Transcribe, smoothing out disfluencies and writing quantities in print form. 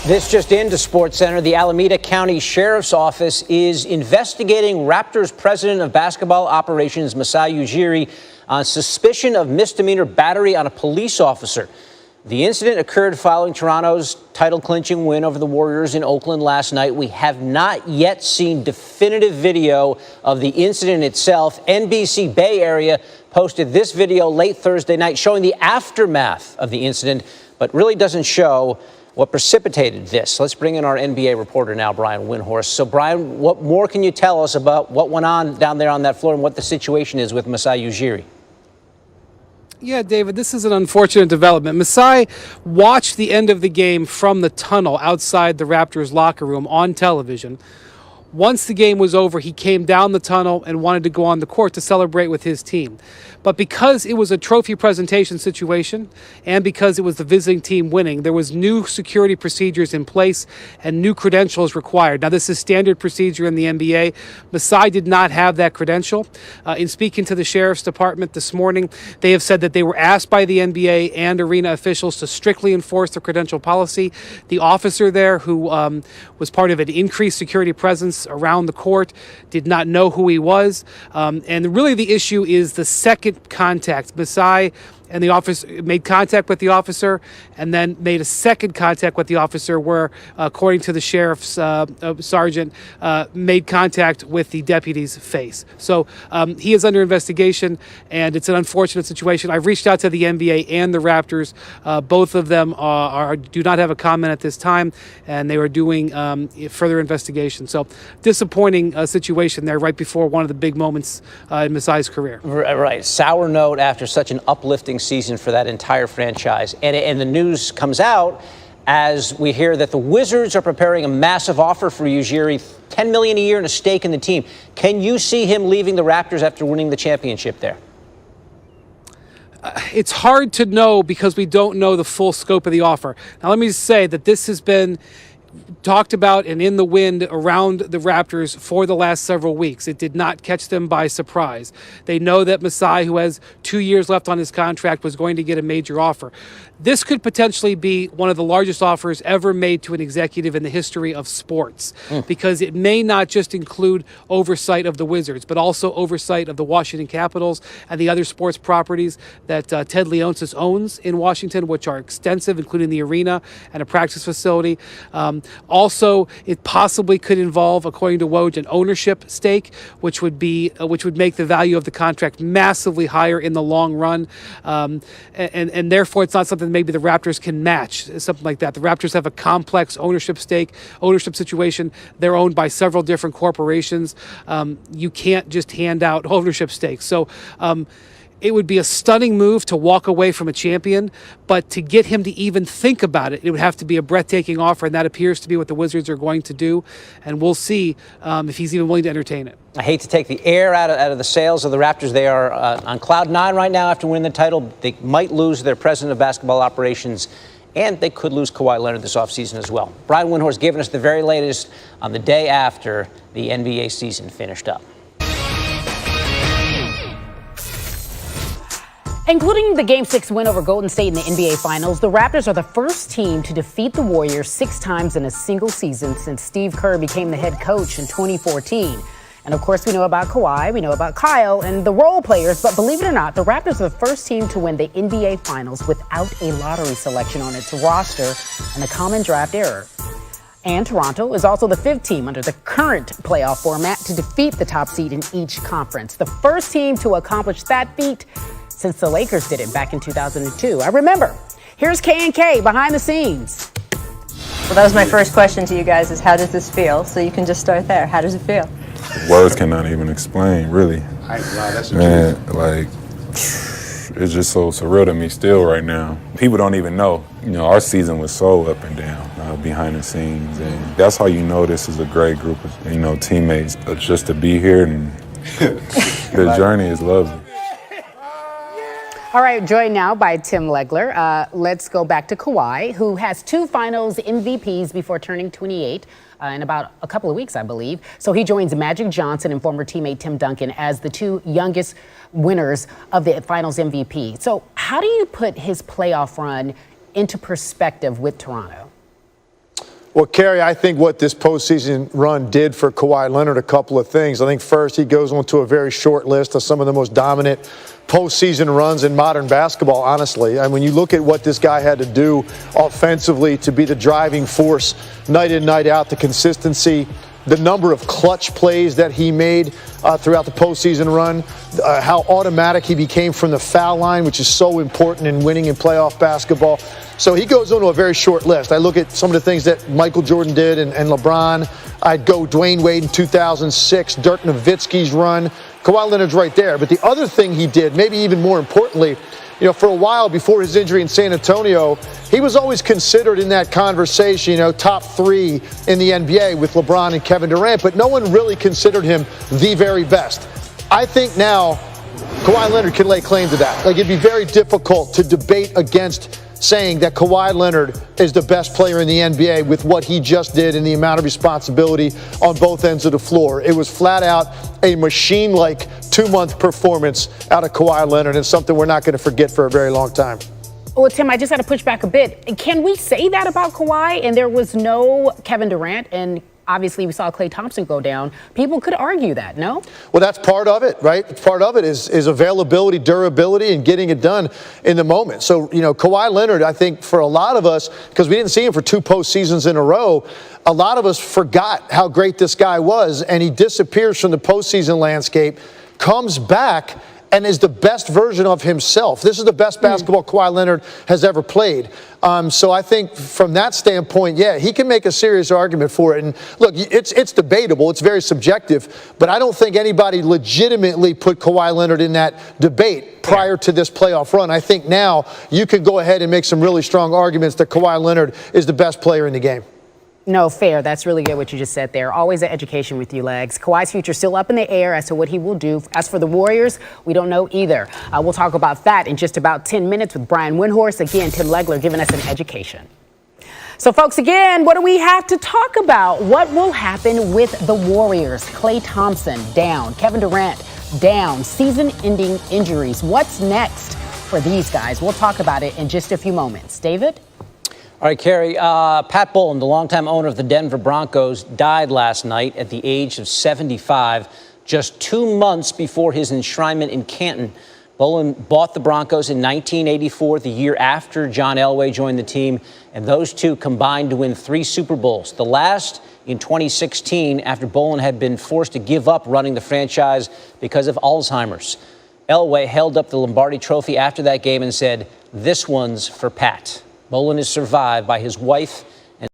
This just into SportsCenter. The Alameda County Sheriff's Office is investigating Raptors President of Basketball Operations Masai Ujiri on suspicion of misdemeanor battery on a police officer. The incident occurred following Toronto's title-clinching win over the Warriors in Oakland last night. We have not yet seen definitive video of the incident itself. NBC Bay Area posted this video late Thursday night showing the aftermath of the incident, but really doesn't show what precipitated this. Let's bring in our NBA reporter now, Brian Windhorst. So, Brian, what more can you tell us about what went on down there on that floor and what the situation is with Masai Ujiri? Yeah, David, this is an unfortunate development. Masai watched the end of the game from the tunnel outside the Raptors locker room on television. Once the game was over, he came down the tunnel and wanted to go on the court to celebrate with his team. But because it was a trophy presentation situation and because it was the visiting team winning, there was new security procedures in place and new credentials required. Now, this is standard procedure in the NBA. Masai did not have that credential. In speaking to the Sheriff's Department this morning, they have said that they were asked by the NBA and arena officials to strictly enforce the credential policy. The officer there, who was part of an increased security presence around the court, did not know who he was. And really the issue is the second contact. Masai and the officer made contact with the officer and then made a second contact with the officer where, according to the sheriff's sergeant, made contact with the deputy's face. So he is under investigation, and it's an unfortunate situation. I've reached out to the NBA and the Raptors. Both of them do not have a comment at this time, and they are doing further investigation. So disappointing situation there right before one of the big moments in Masai's career. Right. Sour note after such an uplifting season for that entire franchise. And the news comes out as we hear that the Wizards are preparing a massive offer for Ujiri, $10 million a year and a stake in the team. Can you see him leaving the Raptors after winning the championship there? It's hard to know because we don't know the full scope of the offer. Now, let me just say that this has been talked about and in the wind around the Raptors for the last several weeks. It did not catch them by surprise. They know that Masai, who has 2 years left on his contract, was going to get a major offer. This could potentially be one of the largest offers ever made to an executive in the history of sports, because it may not just include oversight of the Wizards, but also oversight of the Washington Capitals and the other sports properties that Ted Leonsis owns in Washington, which are extensive, including the arena and a practice facility. Also, it possibly could involve, according to Woj, an ownership stake, which would make the value of the contract massively higher in the long run, and therefore it's not something maybe the Raptors can match, something like that. The Raptors have a complex ownership situation. They're owned by several different corporations. You can't just hand out ownership stakes. So it would be a stunning move to walk away from a champion, but to get him to even think about it, it would have to be a breathtaking offer, and that appears to be what the Wizards are going to do, and we'll see if he's even willing to entertain it. I hate to take the air out of the sails of the Raptors. They are on cloud nine right now after winning the title. They might lose their president of basketball operations, and they could lose Kawhi Leonard this offseason as well. Brian Windhorst giving us the very latest on the day after the NBA season finished up. Including the Game 6 win over Golden State in the NBA Finals, the Raptors are the first team to defeat the Warriors 6 times in a single season since Steve Kerr became the head coach in 2014. And of course, we know about Kawhi, we know about Kyle and the role players, but believe it or not, the Raptors are the first team to win the NBA Finals without a lottery selection on its roster and a common draft error. And Toronto is also the 5th team under the current playoff format to defeat the top seed in each conference. The first team to accomplish that feat since the Lakers did it back in 2002. I remember. Here's K&K behind the scenes. Well, that was my first question to you guys, is how does this feel? So you can just start there. How does it feel? Words cannot even explain, really. Wow, that's the Man, truth. like, it's just so surreal to me still right now. People don't even know. You know, our season was so up and down behind the scenes, and that's how you know this is a great group of, you know, teammates. Just to be here, and the journey is lovely. All right, joined now by Tim Legler. Let's go back to Kawhi, who has 2 finals MVPs before turning 28 in about a couple of weeks, I believe. So he joins Magic Johnson and former teammate Tim Duncan as the 2 youngest winners of the finals MVP. So how do you put his playoff run into perspective with Toronto? Well, Kerry, I think what this postseason run did for Kawhi Leonard, a couple of things. I think first, he goes on to a very short list of some of the most dominant postseason runs in modern basketball, honestly. And when you look at what this guy had to do offensively to be the driving force night in, night out, the consistency, the number of clutch plays that he made throughout the postseason run, how automatic he became from the foul line, which is so important in winning in playoff basketball. So he goes on to a very short list. I look at some of the things that Michael Jordan did and LeBron. I'd go Dwayne Wade in 2006, Dirk Nowitzki's run. Kawhi Leonard's right there. But the other thing he did, maybe even more importantly, for a while before his injury in San Antonio, he was always considered in that conversation, top 3 in the NBA with LeBron and Kevin Durant, but no one really considered him the very best. I think now Kawhi Leonard can lay claim to that. It'd be very difficult to debate against saying that Kawhi Leonard is the best player in the NBA with what he just did and the amount of responsibility on both ends of the floor. It was flat out a machine-like 2-month performance out of Kawhi Leonard, and something we're not going to forget for a very long time. Well, Tim, I just had to push back a bit. Can we say that about Kawhi? And there was no Kevin Durant, and obviously we saw Klay Thompson go down. People could argue that, no? Well, that's part of it, right? Part of it is availability, durability, and getting it done in the moment. So, Kawhi Leonard, I think for a lot of us, because we didn't see him for 2 postseasons in a row, a lot of us forgot how great this guy was, and he disappears from the postseason landscape, comes back, and is the best version of himself. This is the best basketball Kawhi Leonard has ever played. So I think from that standpoint, yeah, he can make a serious argument for it. And look, it's debatable. It's very subjective. But I don't think anybody legitimately put Kawhi Leonard in that debate prior to this playoff run. I think now you can go ahead and make some really strong arguments that Kawhi Leonard is the best player in the game. No, fair. That's really good what you just said there. Always an education with you, Legs. Kawhi's future still up in the air as to what he will do. As for the Warriors, we don't know either. We'll talk about that in just about 10 minutes with Brian Windhorst. Again, Tim Legler giving us an education. So, folks, again, what do we have to talk about? What will happen with the Warriors? Klay Thompson down. Kevin Durant down. Season-ending injuries. What's next for these guys? We'll talk about it in just a few moments. David? All right, Kerry, Pat Bowlen, the longtime owner of the Denver Broncos, died last night at the age of 75, just 2 months before his enshrinement in Canton. Bowlen bought the Broncos in 1984, the year after John Elway joined the team, and those two combined to win 3 Super Bowls, the last in 2016 after Bowlen had been forced to give up running the franchise because of Alzheimer's. Elway held up the Lombardi Trophy after that game and said, "This one's for Pat." Bowlen is survived by his wife